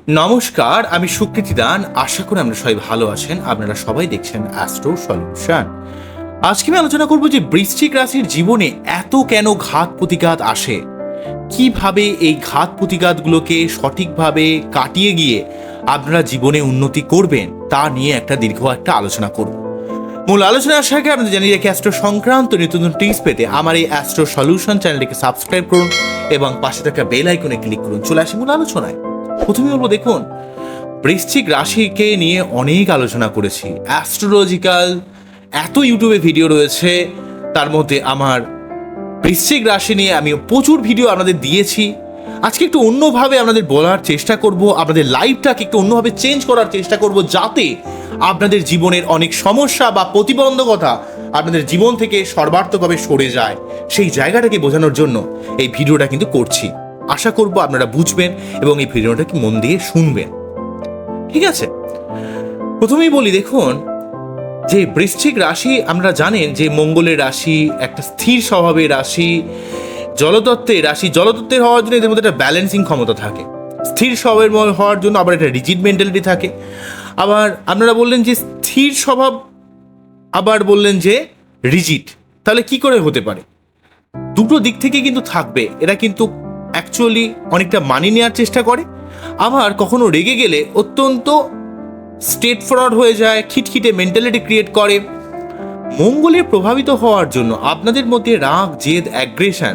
নমস্কার, আমি সুকৃতি দান। আশা করি আমরা সবাই ভালো আছেন। আপনারা সবাই দেখছেন অ্যাস্ট্রো সলিউশন। আজকে আমি আলোচনা করব যে বৃশ্চিক রাশির জীবনে এত কেন ঘাত প্রতিঘাত আসে, কিভাবে এই ঘাত প্রতিঘাতগুলোকে সঠিকভাবে কাটিয়ে গিয়ে আপনারা জীবনে উন্নতি করবেন তা নিয়ে একটা দীর্ঘ আলোচনা করব। মূল আলোচনা আসার আগে আপনাদের জানিয়ে রাখি, অ্যাস্ট্রো সংক্রান্ত নিত্য নতুন টিপস পেতে আমার এই অ্যাস্ট্রো সলিউশন চ্যানেলটিকে সাবস্ক্রাইব করুন এবং পাশে থাকা বেল আইকনে ক্লিক করুন। চলে আসি মূল আলোচনায়। প্রথমে বলবো, দেখুন, বৃশ্চিক রাশিকে নিয়ে অনেক আলোচনা করেছি, অ্যাস্ট্রোলজিক্যাল এত ইউটিউবে ভিডিও রয়েছে, তার মধ্যে আমার বৃশ্চিক রাশি নিয়ে আমি প্রচুর ভিডিও আপনাদের দিয়েছি। আজকে একটু অন্যভাবে আপনাদের বলার চেষ্টা করব, আপনাদের লাইফটাকে একটু অন্যভাবে চেঞ্জ করার চেষ্টা করব, যাতে আপনাদের জীবনের অনেক সমস্যা বা প্রতিবন্ধকতা আপনাদের জীবন থেকে সর্বার্থকভাবে সরে যায়। সেই জায়গাটাকে বোঝানোর জন্য এই ভিডিওটা কিন্তু করছি। আশা করব আপনারা বুঝবেন এবং এই ভিডিওটাকে মন দিয়ে শুনবেন। ঠিক আছে, প্রথমেই বলি, দেখুন, যে বৃশ্চিক রাশি আমরা জানেন যে মঙ্গলের রাশি, একটা স্থির স্বভাবের রাশি, জলতত্ত্বের রাশি। জলতত্ত্বের হওয়ার জন্য এদের মধ্যে একটা ব্যালেন্সিং ক্ষমতা থাকে, স্থির স্বভাবের হওয়ার জন্য আবার একটা রিজিড মেন্টালিটি থাকে। আবার আপনারা বললেন যে স্থির স্বভাব, আবার বললেন যে রিজিড, তাহলে কি করে হতে পারে? দুটো দিক থেকে কিন্তু থাকবে। এরা কিন্তু অ্যাকচুয়ালি অনেকটা মানিয়ে নেওয়ার চেষ্টা করে, আবার কখনো রেগে গেলে অত্যন্ত স্ট্রেট ফরওয়ার্ড হয়ে যায়, খিটখিটে মেন্টালিটি ক্রিয়েট করে। মঙ্গলে প্রভাবিত হওয়ার জন্য আপনাদের মধ্যে রাগ, জেদ, অ্যাগ্রেশন,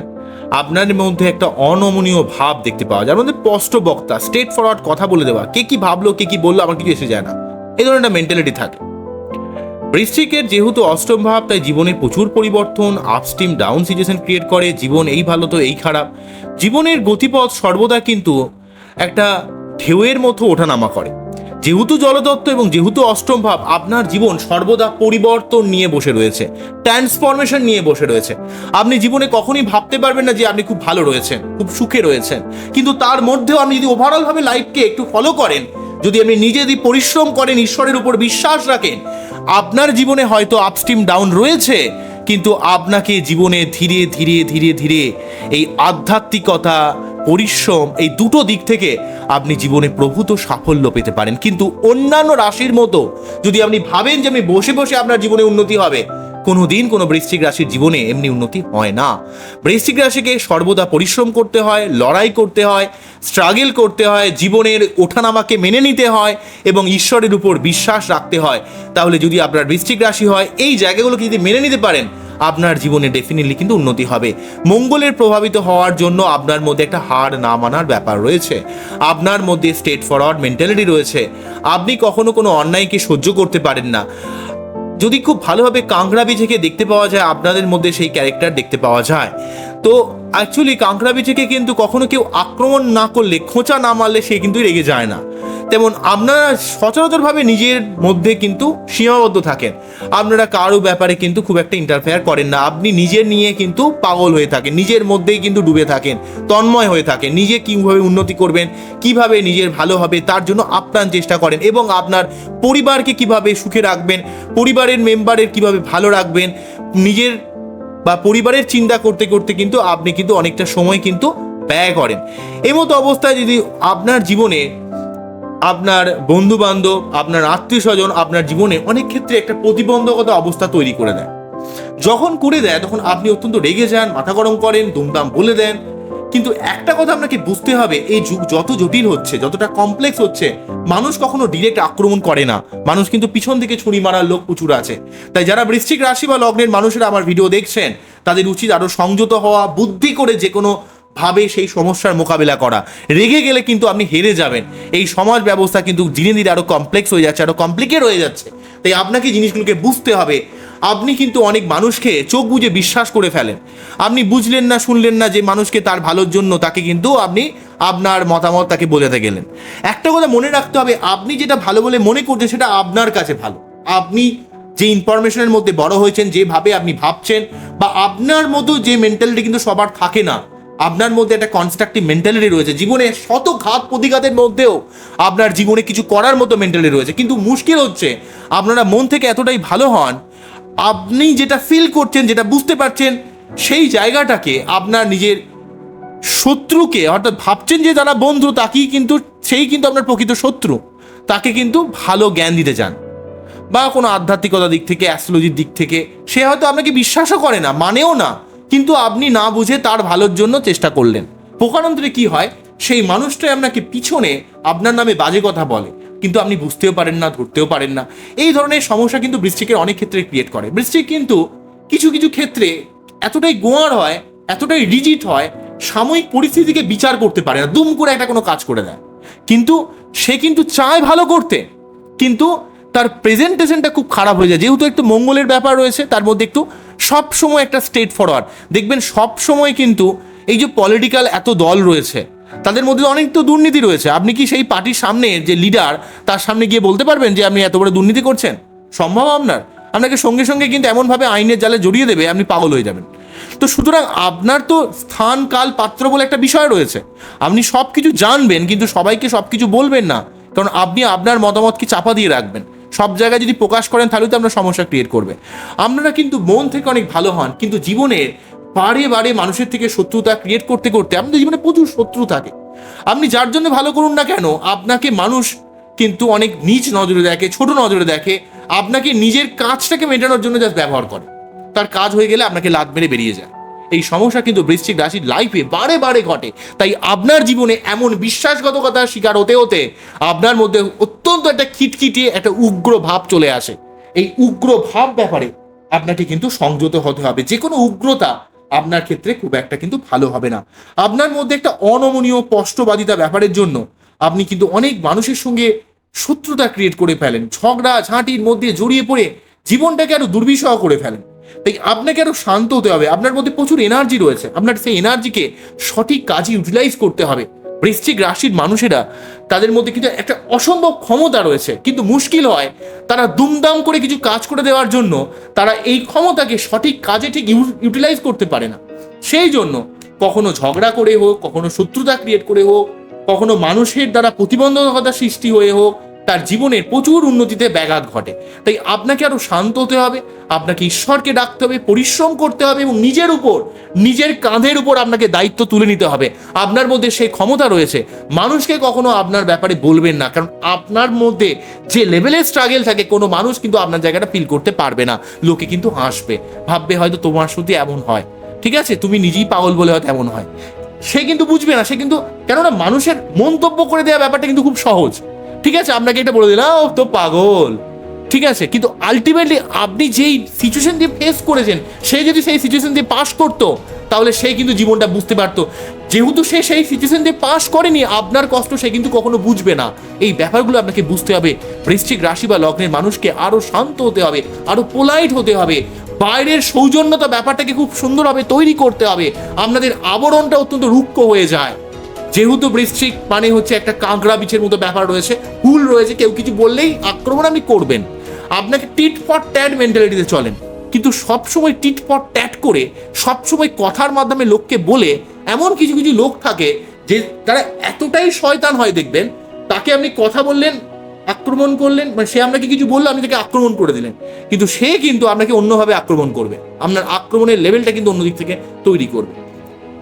আপনাদের মধ্যে একটা অনমনীয় ভাব দেখতে পাওয়া যায়। আমাদের স্পষ্ট বক্তা, স্ট্রেট ফরওয়ার্ড কথা বলে দেওয়া, কে কি ভাবলো, কে কি বললো, আমার কিছু এসে যায় না, এই ধরনের একটা মেন্টালিটি থাকে। বৃশ্চিকের যেহেতু অষ্টম ভাব, তাই জীবনে প্রচুর পরিবর্তন, আপস্ট্রিম ডাউন সিচুয়েশন ক্রিয়েট করে। জীবন এই ভালো তো এই খারাপ, জীবনের গতিপথ সর্বদা কিন্তু একটা ঢেউয়ের মতো ওঠানামা করে। যেহেতু জলতত্ত্ব এবং যেহেতু অষ্টম ভাব, আপনার জীবন সর্বদা পরিবর্তন নিয়ে বসে রয়েছে, ট্রান্সফরমেশন নিয়ে বসে রয়েছে। আপনি জীবনে কখনই ভাবতে পারবেন না যে আপনি খুব ভালো রয়েছেন, খুব সুখে রয়েছেন, কিন্তু তার মধ্যেও আপনি যদি ওভারঅল ভাবে লাইফকে একটু ফলো করেন, যদি আপনি নিজে যদি পরিশ্রম করেন, ঈশ্বরের উপর বিশ্বাস রাখেন, আপনার জীবনে হয়তো আপস্ট্রিম ডাউন রয়েছে, কিন্তু আপনাকে জীবনে ধীরে ধীরে ধীরে ধীরে এই আধ্যাত্মিকতা, পরিশ্রম, এই দুটো দিক থেকে আপনি জীবনে প্রভূত সাফল্য পেতে পারেন। কিন্তু অন্যান্য রাশির মতো যদি আপনি ভাবেন যে আমি বসে বসে আপনার জীবনে উন্নতি হবে, কোনোদিন কোনো বৃশ্চিক রাশির জীবনে এমনি উন্নতি হয় না। বৃশ্চিক রাশিকে সর্বদা পরিশ্রম করতে হয়, লড়াই করতে হয়, স্ট্রাগল করতে হয়, জীবনের ওঠানামাকে মেনে নিতে হয় এবং ঈশ্বরের উপর বিশ্বাস রাখতে হয়। তাহলে যদি আপনার বৃশ্চিক রাশি হয়, এই জায়গাগুলোকে যদি মেনে নিতে পারেন, আপনার জীবনে ডেফিনেটলি কিন্তু উন্নতি হবে। মঙ্গলের প্রভাবিত হওয়ার জন্য আপনার মধ্যে একটা হার না মানার ব্যাপার রয়েছে, আপনার মধ্যে স্ট্রেট ফরওয়ার্ড মেন্টালিটি রয়েছে, আপনি কখনো কোনো অন্যায়কে সহ্য করতে পারেন না। যদি খুব ভালোভাবে কাঁকড়াবি থেকে দেখতে পাওয়া যায়, আপনাদের মধ্যে সেই ক্যারেক্টার দেখতে পাওয়া যায়। তো অ্যাকচুয়ালি কাঁকড়াবি থেকে কিন্তু কখনো কেউ আক্রমণ না করলে, খোঁচা না মারলে সে কিন্তু রেগে যায় না। তেমন আপনারা সচরাচরভাবে নিজের মধ্যে কিন্তু সীমাবদ্ধ থাকেন, আপনারা কারো ব্যাপারে কিন্তু খুব একটা ইন্টারফেয়ার করেন না। আপনি নিজের নিয়ে কিন্তু পাগল হয়ে থাকেন, নিজের মধ্যেই কিন্তু ডুবে থাকেন, তন্ময় হয়ে থাকেন। নিজে কীভাবে উন্নতি করবেন, কিভাবে নিজের ভালো হবে, তার জন্য আপ্রাণ চেষ্টা করেন এবং আপনার পরিবারকে কিভাবে সুখে রাখবেন, পরিবারের মেম্বারের কিভাবে ভালো রাখবেন, নিজের বা পরিবারের চিন্তা করতে করতে কিন্তু আপনি কিন্তু অনেকটা সময় কিন্তু ব্যয় করেন। এই মতো অবস্থায় যদি আপনার জীবনে আপনার বন্ধু বান্ধব, আপনার আত্মীয় স্বজন আপনার জীবনে অনেক ক্ষেত্রে একটা প্রতিবন্ধকতা অবস্থা তৈরি করে দেয়, যখন করে দেয় তখন আপনি অত্যন্ত রেগে যান, মাথা গরম করেন, দুমদাম বলে দেন। কিন্তু একটা কথা আপনাকে বুঝতে হবে, এই যুগ যত জটিল হচ্ছে, যতটা কমপ্লেক্স হচ্ছে, মানুষ কখনো ডিরেক্ট আক্রমণ করে না, মানুষ কিন্তু পিছন থেকে ছুরি মারার লোক প্রচুর আছে। তাই যারা বৃশ্চিক রাশি বা লগ্নের মানুষেরা আমার ভিডিও দেখছেন, তাদের উচিত আরো সংযত হওয়া, বুদ্ধি করে যে কোনো ভাবে সেই সমস্যার মোকাবিলা করা। রেগে গেলে কিন্তু আপনি হেরে যাবেন। এই সমাজ ব্যবস্থা কিন্তু ধীরে ধীরে আরো কমপ্লেক্স হয়ে যাচ্ছে, আরো কমপ্লিকেট হয়ে যাচ্ছে। তাই আপনাকে জিনিসগুলোকে বুঝতে হবে। আপনি কিন্তু অনেক মানুষকে চোখ বুজে বিশ্বাস করে ফেলেন, আপনি বুঝলেন না, শুনলেন না যে মানুষকে তার ভালোর জন্য তাকে কিন্তু আপনি আপনার মতামত তাকে বোঝাতে গেলেন। একটা কথা মনে রাখতে হবে, আপনি যেটা ভালো বলে মনে করছেন সেটা আপনার কাছে ভালো। আপনি যে ইনফরমেশনের মধ্যে বড় হয়েছেন, যেভাবে আপনি ভাবছেন, বা আপনার মতো যে মেন্টালিটি কিন্তু সবার থাকে না, আপনার মধ্যে একটা কনস্ট্রাকটিভ মেন্টালিটি রয়েছে। জীবনে শত ঘাত প্রতিঘাতের মধ্যেও আপনার জীবনে কিছু করার মতো মেন্টালিটি রয়েছে। কিন্তু মুশকিল হচ্ছে, আপনারা মন থেকে এতটাই ভালো হন, আপনি যেটা ফিল করছেন, যেটা বুঝতে পারছেন, সেই জায়গাটাকে আপনার নিজের শত্রুকে, অর্থাৎ ভাবছেন যে যারা বন্ধু তাকেই কিন্তু, সেই কিন্তু আপনার প্রকৃত শত্রু, তাকে কিন্তু ভালো জ্ঞান দিতে চান, বা কোনো আধ্যাত্মিকতার দিক থেকে, অ্যাস্ট্রোলজির দিক থেকে সে হয়তো আপনাকে বিশ্বাসও করে না, মানেও না, কিন্তু আপনি না বুঝে তার ভালোর জন্য চেষ্টা করলেন। প্রকারান্তরে কি হয়, সেই মানুষটাই আপনাকে পিছনে আপনার নামে বাজে কথা বলে, কিন্তু আপনি বুঝতেও পারেন না, ধরতেও পারেন না। এই ধরনের সমস্যা কিন্তু বৃশ্চিকের অনেক ক্ষেত্রে ক্রিয়েট করে। বৃশ্চিক কিন্তু কিছু কিছু ক্ষেত্রে এতটাই গোয়ার হয়, এতটাই রিজিড হয়, সাময়িক পরিস্থিতিকে বিচার করতে পারে না, দুম করে একটা কোনো কাজ করে দেয়। কিন্তু সে কিন্তু চায় ভালো করতে, কিন্তু তার প্রেজেন্টেশনটা খুব খারাপ হয়ে যায়। যেহেতু একটু মঙ্গলের ব্যাপার রয়েছে তার মধ্যে, একটু সব সময় একটা স্ট্রেট ফরওয়ার্ড দেখবেন। সব সময় কিন্তু এই যে পলিটিক্যাল এত দল রয়েছে তাদের মধ্যে অনেক তো দুর্নীতি রয়েছে। আপনি কি সেই পার্টির সামনে যে লিডার তার সামনে গিয়ে বলতে পারবেন যে আপনি এত বড় দুর্নীতি করছেন? সম্ভব আপনাকে সঙ্গে সঙ্গে কিন্তু এমনভাবে আইনের জালে জড়িয়ে দেবে, আপনি পাগল হয়ে যাবেন। তো সুতরাং আপনার তো স্থান, কাল, পাত্র বলে একটা বিষয় রয়েছে। আপনি সব কিছু জানবেন কিন্তু সবাইকে সব কিছু বলবেন না, কারণ আপনি আপনার মতামতকে চাপা দিয়ে রাখবেন। সব জায়গায় যদি প্রকাশ করেন তাহলে তো আপনার সমস্যা ক্রিয়েট করবে। আপনারা কিন্তু মন থেকে অনেক ভালো হন, কিন্তু জীবনে বারে বারে মানুষের থেকে শত্রুতা ক্রিয়েট করতে করতে আপনাদের জীবনে প্রচুর শত্রু থাকে। আপনি যার জন্য ভালো করুন না কেন, আপনাকে মানুষ কিন্তু অনেক নিচ নজরে দেখে, ছোট নজরে দেখে, আপনাকে নিজের কাজটাকে মেটানোর জন্য জাস্ট ব্যবহার করে। তার কাজ হয়ে গেলে আপনাকে লাত মেরে বেরিয়ে যায়। এই সমস্যা কিন্তু বৃশ্চিক রাশির লাইফে বারে বারে ঘটে। তাই আপনার জীবনে এমন বিশ্বাসঘাতকতার শিকার হতে হতে আপনার মধ্যে অত্যন্ত একটা খিটখিটে, একটা উগ্র ভাব চলে আসে। এই উগ্র ভাব ব্যাপারে আপনাকে কিন্তু সংযত হতে হবে। যে কোনো উগ্রতা আপনার ক্ষেত্রে খুব একটা কিন্তু ভালো হবে না। আপনার মধ্যে একটা অনমনীয় স্পষ্টবাদিতা ব্যাপারের জন্য আপনি কিন্তু অনেক মানুষের সঙ্গে শত্রুতা ক্রিয়েট করে ফেলেন, ঝগড়া ঝাঁটির মধ্যে জড়িয়ে পড়ে জীবনটাকে আরো দুর্বিষহ করে ফেলেন। তাই আপনাকে আরো শান্ত হতে হবে। আপনার মধ্যে প্রচুর এনার্জি রয়েছে, আপনার সেই এনার্জিকে সঠিক কাজে ইউটিলাইজ করতে হবে। বৃশ্চিক রাশির মানুষেরা, তাদের মধ্যে কিন্তু একটা অসম্ভব ক্ষমতা রয়েছে, কিন্তু মুশকিল হয় তারা দুমদাম করে কিছু কাজ করে দেওয়ার জন্য তারা এই ক্ষমতাকে সঠিক কাজে ঠিক ইউটিলাইজ করতে পারে না। সেই জন্য কখনো ঝগড়া করে হোক, কখনো শত্রুতা ক্রিয়েট করে হোক, কখনো মানুষের দ্বারা প্রতিবন্ধকতা সৃষ্টি হয়ে হোক, তার জীবনের প্রচুর উন্নতিতে ব্যাঘাত ঘটে। তাই আপনাকে আরো শান্ত হতে হবে, আপনাকে ঈশ্বরকে ডাকতে হবে, পরিশ্রম করতে হবে এবং নিজের উপর, নিজের কাঁধের উপর আপনাকে দায়িত্ব তুলে নিতে হবে। আপনার মধ্যে সেই ক্ষমতা রয়েছে। মানুষকে কখনো আপনার ব্যাপারে বলবেন না, কারণ আপনার মধ্যে যে লেভেলের স্ট্রাগল থাকে কোনো মানুষ কিন্তু আপনার জায়গাটা ফিল করতে পারবে না। লোকে কিন্তু হাসবে, ভাববে হয়তো তোমার সাথে এমন হয়, ঠিক আছে, তুমি নিজেই পাগল বলে হয়তো এমন হয়। সে কিন্তু বুঝবে না, সে কিন্তু, কেননা মানুষের মন্তব্য করে দেওয়া ব্যাপারটা কিন্তু খুব সহজ। ঠিক আছে, আপনাকে এটা বলে দিলাম ও তো পাগল, ঠিক আছে, কিন্তু আলটিমেটলি আপনি যেই সিচুয়েশন দিয়ে ফেস করেছেন, সে যদি সেই সিচুয়েশন দিয়ে পাস করতো তাহলে সে কিন্তু জীবনটা বুঝতে পারতো। যেহেতু সে সেই সিচুয়েশন দিয়ে পাস করেনি, আপনার কষ্ট সে কিন্তু কখনো বুঝবে না। এই ব্যাপারগুলো আপনাকে বুঝতে হবে। বৃশ্চিক রাশি বা লগ্নের মানুষকে আরো শান্ত হতে হবে, আরো পোলাইট হতে হবে, বাইরের সৌজন্যতা ব্যাপারটাকে খুব সুন্দরভাবে তৈরি করতে হবে। আপনাদের আবরণটা অত্যন্ত রুক্ষ হয়ে যায়। যেহেতু বৃশ্চিক মানে হচ্ছে একটা কাঁকড়া বিছের মতো ব্যাপার রয়েছে, হুল রয়েছে, কেউ কিছু বললেই আক্রমণ আপনি করবেন। আপনাকে টিট ফর ট্যাট মেন্টালিটিতে চলেন, কিন্তু সবসময় টিট ফর ট্যাট করে সবসময় কথার মাধ্যমে লোককে বলে, এমন কিছু কিছু লোক থাকে যে তারা এতটাই শয়তান হয়, দেখবেন তাকে আপনি কথা বললেন, আক্রমণ করলেন, মানে সে আপনাকে কিছু বললো, আপনি তাকে আক্রমণ করে দিলেন, কিন্তু সে কিন্তু আপনাকে অন্যভাবে আক্রমণ করবে। আপনার আক্রমণের লেভেলটা কিন্তু অন্যদিক থেকে তৈরি করবে।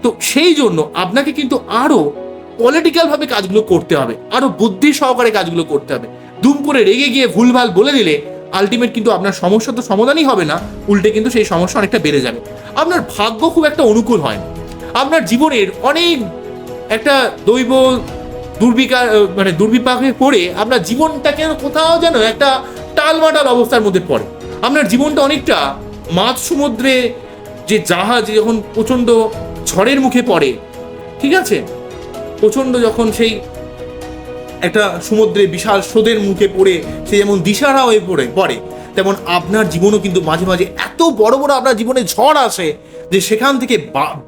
তো সেই জন্য আপনাকে কিন্তু আরো পলিটিক্যাল ভাবে কাজগুলো করতে হবে, আরো বুদ্ধি সহকারে কাজগুলো করতে হবে। দুম করে রেগে গিয়ে ভুলভাল বলে দিলে আলটিমেট কিন্তু আপনার সমস্যা তো সমাধানই হবে না, উল্টে কিন্তু সেই সমস্যা অনেকটা বেড়ে যাবে। আপনার ভাগ্য খুব একটা অনুকূল হয় না। আপনার জীবনের অনেক একটা দৈব দুর্বিপাকে পড়ে আপনার জীবনটাকে কোথাও যেন একটা টালমাটাল অবস্থার মধ্যে পড়ে। আপনার জীবনটা অনেকটা মাঝ সমুদ্রে যে জাহাজ যখন প্রচন্ড ঝড়ের মুখে পড়ে, ঠিক আছে, প্রচন্ড যখন সেই একটা সমুদ্রে বিশাল স্রোতের মুখে পড়ে সে যেমন দিশাহারা হয়ে পড়ে, তেমন আপনার জীবনও কিন্তু মাঝে মাঝে এত বড় বড় আপনার জীবনে ঝড় আসে যে সেখান থেকে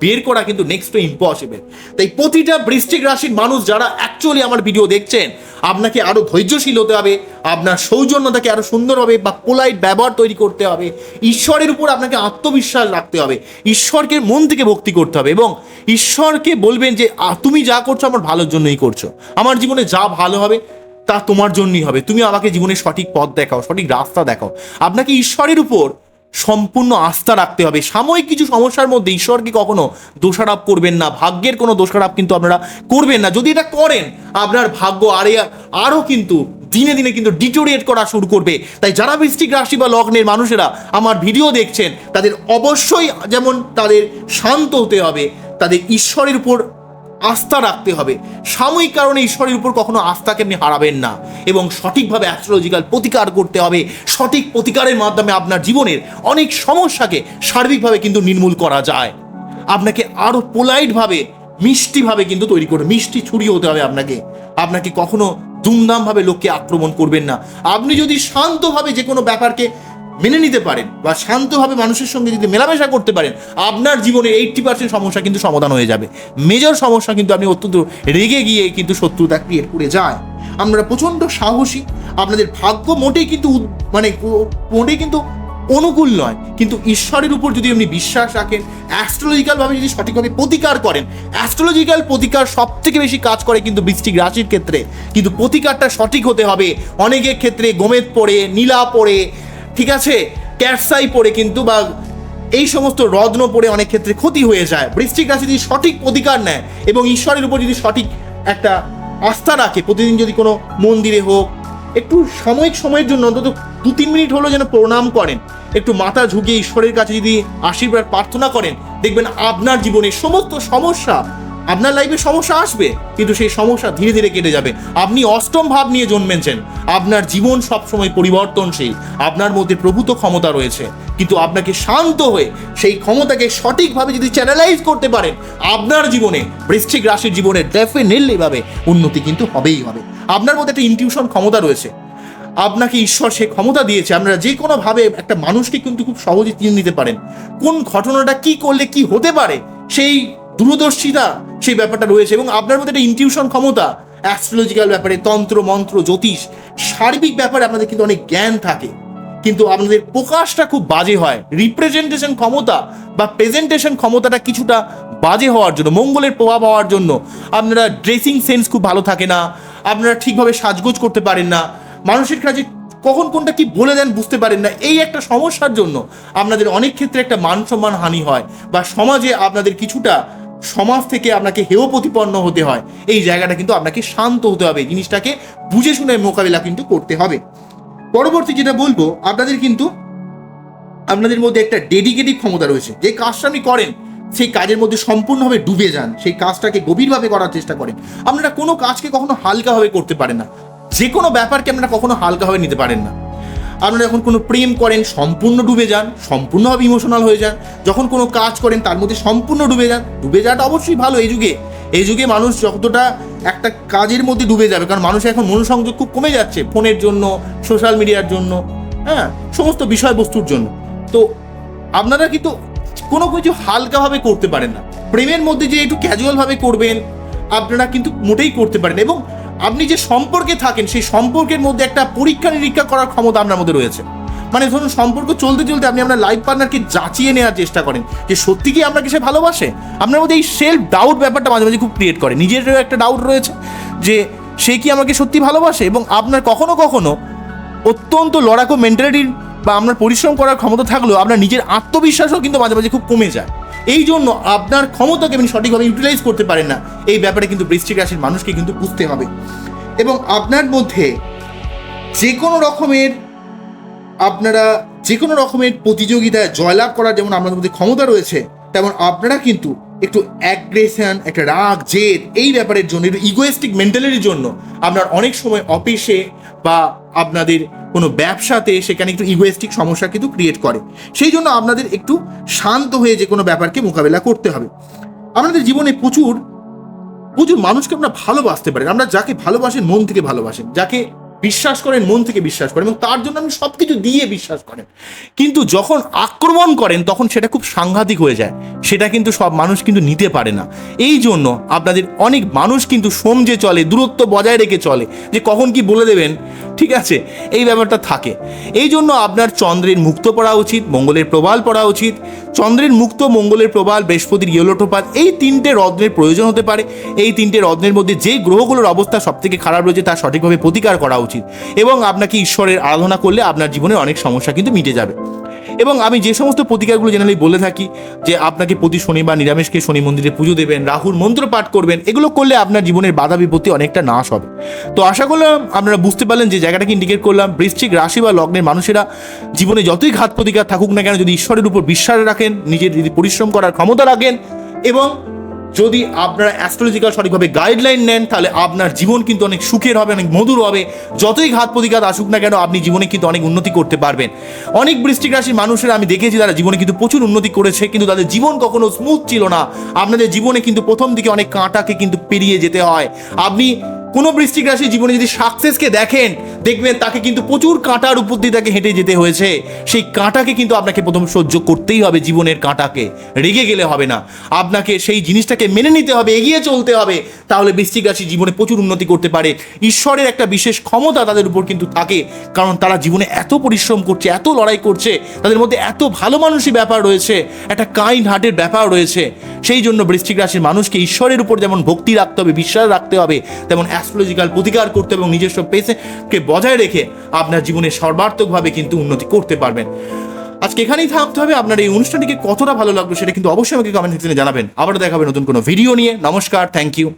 বের করা কিন্তু নেক্সট টু ইম্পসিবল। তাই প্রতিটা বৃশ্চিক রাশির মানুষ যারা অ্যাকচুয়ালি আমার ভিডিও দেখছেন, আপনাকে আরো ধৈর্যশীল হতে হবে, আপনার সৌজন্যতাকে আরো সুন্দরভাবে বা পোলাইট ব্যবহার তৈরি করতে হবে, ঈশ্বরের উপর আপনাকে আত্মবিশ্বাস রাখতে হবে, ঈশ্বরকে মন থেকে ভক্তি করতে হবে এবং ঈশ্বরকে বলবেন যে তুমি যা করছো আমার ভালোর জন্যই করছো, আমার জীবনে যা ভালো হবে তা তোমার জন্যই হবে, তুমি আমাকে জীবনের সঠিক পথ দেখাও, সঠিক রাস্তা দেখাও। আপনাকে ঈশ্বরের উপর সম্পূর্ণ আস্থা রাখতে হবে। সাময়িক কিছু সমস্যার মধ্যে ঈশ্বরকে কখনো দোষারোপ করবেন না, ভাগ্যের কোনো দোষারোপ কিন্তু আপনারা করবেন না। যদি এটা করেন আপনার ভাগ্য আরও কিন্তু দিনে দিনে কিন্তু ডিটোরিয়েট করা শুরু করবে। তাই যারা বৃশ্চিক রাশি বা লগ্নের মানুষেরা আমার ভিডিও দেখছেন তাদের অবশ্যই যেমন তাদের শান্ত হতে হবে, তাদের ঈশ্বরের উপর আস্থা রাখতে হবে। সাময়িক কারণে ঈশ্বরের উপর কখনো আস্থাকে আপনি হারাবেন না এবং সঠিকভাবে অ্যাস্ট্রোলজিক্যাল প্রতিকার করতে হবে। সঠিক প্রতিকারের মাধ্যমে আপনার জীবনের অনেক সমস্যাকে সার্বিকভাবে কিন্তু নির্মূল করা যায়। আপনাকে আরও পোলাইটভাবে মিষ্টিভাবে কিন্তু তৈরি করবে, মিষ্টি ছুরি হতে হবে আপনাকে কখনো দুমদামভাবে লোককে আক্রমণ করবেন না। আপনি যদি শান্তভাবে যে কোনো ব্যাপারকে মেনে নিতে পারেন বা শান্তভাবে মানুষের সঙ্গে যদি মেলামেশা করতে পারেন, আপনার জীবনের 80% সমস্যা কিন্তু সমাধান হয়ে যাবে। মেজর সমস্যা কিন্তু আপনি অত্যন্ত রেগে গিয়ে কিন্তু শত্রুতা ক্রিয়েট করে যায়। আপনারা প্রচণ্ড সাহসী, আপনাদের ভাগ্য মোটেই কিন্তু অনুকূল নয়, কিন্তু ঈশ্বরের উপর যদি আপনি বিশ্বাস রাখেন, অ্যাস্ট্রোলজিক্যালভাবে যদি সঠিকভাবে প্রতিকার করেন, অ্যাস্ট্রোলজিক্যাল প্রতিকার সব থেকে বেশি কাজ করে কিন্তু বৃশ্চিক রাশির ক্ষেত্রে। কিন্তু প্রতিকারটা সঠিক হতে হবে। অনেকের ক্ষেত্রে গোমেদ পড়ে, নীলা পড়ে, ঠিক আছে, ক্যাটসাই পড়ে কিন্তু বা এই সমস্ত রত্ন পড়ে অনেক ক্ষেত্রে ক্ষতি হয়ে যায়। বৃশ্চিক রাশি যদি সঠিক প্রতিকার নেয় এবং ঈশ্বরের উপর যদি সঠিক একটা আস্থা রাখে, প্রতিদিন যদি কোনো মন্দিরে হোক একটু সময়ের জন্য অন্তত 2-3 মিনিট হলো যেন প্রণাম করেন, একটু মাথা ঝুঁকিয়ে ঈশ্বরের কাছে যদি আশীর্বাদ প্রার্থনা করেন, দেখবেন আপনার জীবনে সমস্ত সমস্যা, আপনার লাইফে সমস্যা আসবে কিন্তু সেই সমস্যা ধীরে ধীরে কেটে যাবে। আপনি অষ্টম ভাব নিয়ে জন্মেছেন, আপনার জীবন সবসময় পরিবর্তনশীল, আপনার মধ্যে প্রভূত ক্ষমতা রয়েছে, কিন্তু আপনাকে শান্ত হয়ে সেই ক্ষমতাকে সঠিকভাবে যদি চ্যানেলাইজ করতে পারেন, আপনার জীবনে বৃশ্চিক রাশির জীবনে ডেফিনেটলি ভাবে উন্নতি কিন্তু হবেই হবে। আপনার মধ্যে একটা ইনটিউশন ক্ষমতা রয়েছে, আপনাকে ঈশ্বর সে ক্ষমতা দিয়েছে। আপনারা যে কোনোভাবে একটা মানুষকে কিন্তু খুব সহজে চিনে নিতে পারেন, কোন ঘটনাটা কি করলে কি হতে পারে সেই দূরদর্শিতা, সেই ব্যাপারটা রয়েছে। এবং আপনার মধ্যে একটা ইনটিউশন ক্ষমতা, অ্যাস্ট্রোলজিক্যাল ব্যাপারে, তন্ত্র মন্ত্র জ্যোতিষ সার্বিক ব্যাপারে আপনাদের কিন্তু অনেক জ্ঞান থাকে, কিন্তু আপনাদের প্রকাশটা খুব বাজে হয়। রিপ্রেজেন্টেশন ক্ষমতা বা প্রেজেন্টেশন ক্ষমতাটা কিছুটা বাজে হওয়ার জন্য, মঙ্গলের প্রভাব হওয়ার জন্য আপনারা ড্রেসিং সেন্স খুব ভালো থাকে না, আপনারা ঠিকভাবে সাজগোজ করতে পারেন না, মানুষের কাছে কখন কোনটা কি বলে দেন বুঝতে পারেন না। এই একটা সমস্যার জন্য আপনাদের অনেক ক্ষেত্রে একটা মান সম্মান হানি হয় বা সমাজে আপনাদের কিছুটা সমাজ থেকে আপনাকে হেয় প্রতিপন্ন হতে হয়। এই জায়গাটা কিন্তু আপনাকে শান্ত হতে হবে, জিনিসটাকে বুঝে শুনে মোকাবিলা কিন্তু করতে হবে। পরবর্তী যেটা বলবো, আপনাদের মধ্যে একটা ডেডিকেটিভ ক্ষমতা রয়েছে। যে কাজটা আপনি করেন সেই কাজের মধ্যে সম্পূর্ণভাবে ডুবে যান, সেই কাজটাকে গভীরভাবে করার চেষ্টা করেন। আপনারা কোনো কাজকে কখনো হালকাভাবে করতে পারেন না, যে কোনো ব্যাপারকে আপনারা কখনো হালকাভাবে নিতে পারেন না। আপনারা যখন কোনো প্রেম করেন সম্পূর্ণ ডুবে যান, সম্পূর্ণভাবে ইমোশনাল হয়ে যান। যখন কোনো কাজ করেন তার মধ্যে সম্পূর্ণ ডুবে যাওয়াটা অবশ্যই ভালো। এই যুগে মানুষ যতটা একটা কাজের মধ্যে ডুবে যাবে, কারণ মানুষ এখন মনোসংযোগ খুব কমে যাচ্ছে ফোনের জন্য, সোশ্যাল মিডিয়ার জন্য, সমস্ত বিষয়বস্তুর জন্য। তো আপনারা কিন্তু কোনো কিছু হালকাভাবে করতে পারেন না। প্রেমের মধ্যে যে একটু ক্যাজুয়ালভাবে করবেন আপনারা কিন্তু মোটেই করতে পারেন। এবং আপনি যে সম্পর্কে থাকেন সেই সম্পর্কের মধ্যে একটা পরীক্ষা নিরীক্ষা করার ক্ষমতা আপনার মধ্যে রয়েছে। মানে ধরুন সম্পর্ক চলতে চলতে আপনি আপনার লাইফ পার্টনারকে যাচিয়ে নেওয়ার চেষ্টা করেন যে সত্যি কি আপনাকে সে ভালোবাসে। আপনার মধ্যে এই সেলফ ডাউট ব্যাপারটা মাঝে মাঝে খুব ক্রিয়েট করে, নিজেরও একটা ডাউট রয়েছে যে সে কি আমাকে সত্যি ভালোবাসে। এবং আপনার কখনো কখনো অত্যন্ত লড়াকু মেন্টালিটির বা আপনার পরিশ্রম করার ক্ষমতা থাকলেও আপনার নিজের আত্মবিশ্বাসও কিন্তু মাঝে মাঝে খুব কমে যায়। এই জন্য আপনার ক্ষমতাকে আপনি সঠিকভাবে ইউটিলাইজ করতে পারেন না। এই ব্যাপারে কিন্তু বৃশ্চিক রাশির মানুষকে কিন্তু বুঝতে হবে। এবং আপনার মধ্যে যে কোনো রকমের প্রতিযোগিতায় জয়লাভ করার যেমন আপনাদের মধ্যে ক্ষমতা রয়েছে, তেমন আপনারা কিন্তু একটু অ্যাগ্রেশন, একটা রাগ, জেদ এই ব্যাপারের জন্য, একটু ইগোয়েস্টিক মেন্টালিটির জন্য আপনার অনেক সময় অফিসে বা আপনাদের কোনো ব্যবসাতে সেখানে একটু ইগোয়েস্টিক সমস্যা কিন্তু ক্রিয়েট করে। সেই জন্য আপনাদের একটু শান্ত হয়ে যে কোনো ব্যাপারকে মোকাবেলা করতে হবে। আপনাদের জীবনে প্রচুর মানুষকে আপনারা ভালোবাসতে পারেন। আমরা যাকে ভালোবাসেন মন থেকে ভালোবাসেন, যাকে বিশ্বাস করেন মন থেকে বিশ্বাস করেন এবং তার জন্য আপনি সব কিছু দিয়ে বিশ্বাস করেন। কিন্তু যখন আক্রমণ করেন তখন সেটা খুব সাংঘাতিক হয়ে যায়, সেটা কিন্তু সব মানুষ কিন্তু নিতে পারে না। এই জন্য আপনাদের অনেক মানুষ কিন্তু সমঝে চলে, দূরত্ব বজায় রেখে চলে, যে কখন কি বলে দেবেন, ঠিক আছে, এই ব্যাপারটা থাকে। এই জন্য আপনার চন্দ্রের মুক্ত পড়া উচিত, মঙ্গলের প্রবাল পড়া উচিত। চন্দ্রের মুক্ত, মঙ্গলের প্রবাল, বৃহস্পতির ইয়েলোটোপাত, এই 3টে রত্নের প্রয়োজন হতে পারে। এই 3টে রত্নের মধ্যে যে গ্রহগুলোর অবস্থা সব থেকে খারাপ রয়েছে তার সঠিকভাবে প্রতিকার করা উচিত। এবং আপনাকে ঈশ্বরের আরাধনা করলে আপনার জীবনের অনেক সমস্যা কিন্তু মিটে যাবে। এবং আমি যে সমস্ত প্রতিকারগুলো জেনারেলি বলে থাকি যে আপনাকে প্রতি শনিবার নিরামিষকে শনি মন্দিরে পুজো দেবেন, রাহুর মন্ত্র পাঠ করবেন, এগুলো করলে আপনার জীবনের বাধা বিপত্তি অনেকটা নাশ হবে। তো আশা করলাম আপনারা বুঝতে পারলেন যে জায়গাটাকে ইন্ডিকেট করলাম। বৃশ্চিক রাশি বা লগ্নের মানুষেরা জীবনে যতই ঘাত প্রতিঘাত থাকুক না কেন, যদি ঈশ্বরের উপর বিশ্বাস রাখেন, নিজের যদি পরিশ্রম করার ক্ষমতা রাখেন এবং যদি আপনারা অ্যাস্ট্রোলজিক্যাল সঠিকভাবে গাইডলাইন নেন, তাহলে আপনার জীবন কিন্তু অনেক সুখের হবে, অনেক মধুর হবে। যতই ঘাত প্রতিঘাত আসুক না কেন, আপনি জীবনে কিন্তু অনেক উন্নতি করতে পারবেন। অনেক বৃশ্চিক রাশির মানুষেরা আমি দেখেছি তারা জীবনে কিন্তু প্রচুর উন্নতি করেছে, কিন্তু তাদের জীবন কখনো স্মুথ ছিল না। আপনাদের জীবনে কিন্তু প্রথম দিকে অনেক কাঁটাকে কিন্তু পেরিয়ে যেতে হয়। আপনি কোনো বৃশ্চিক রাশির জীবনে যদি সাকসেসকে দেখেন, দেখবেন তাকে কিন্তু প্রচুর কাঁটার উপর দিয়ে তাকে হেঁটে যেতে হয়েছে। সেই কাঁটাকে কিন্তু আপনাকে প্রথম সহ্য করতেই হবে, জীবনের কাঁটাকে। রেগে গেলে হবে না, আপনাকে সেই জিনিসটাকে মেনে নিতে হবে, এগিয়ে চলতে হবে। তাহলে বৃশ্চিক রাশি জীবনে প্রচুর উন্নতি করতে পারে। ঈশ্বরের একটা বিশেষ ক্ষমতা তাদের উপর কিন্তু থাকে, কারণ তারা জীবনে এত পরিশ্রম করছে, এত লড়াই করছে, তাদের মধ্যে এত ভালো মানুষই ব্যাপার রয়েছে, একটা কাইন্ড হার্টের ব্যাপার রয়েছে। সেই জন্য বৃশ্চিক রাশির মানুষকে ঈশ্বরের উপর যেমন ভক্তি রাখতে হবে, বিশ্বাস রাখতে হবে, তেমন অ্যাস্ট্রোলজিক্যাল প্রতিকার করতে এবং নিজস্ব পেসকে বজায় রেখে আপনার জীবনে সর্বাত্মকভাবে কিন্তু উন্নতি করতে পারবেন। আজকে এখানেই থামতে হবে। আপনার এই অনুষ্ঠানটিকে কতটা ভালো লাগলো সেটা কিন্তু অবশ্যই আমাকে কমেন্ট সেকশনে জানাবেন। আবার দেখা হবে নতুন কোনো ভিডিও নিয়ে। নমস্কার, থ্যাংক ইউ।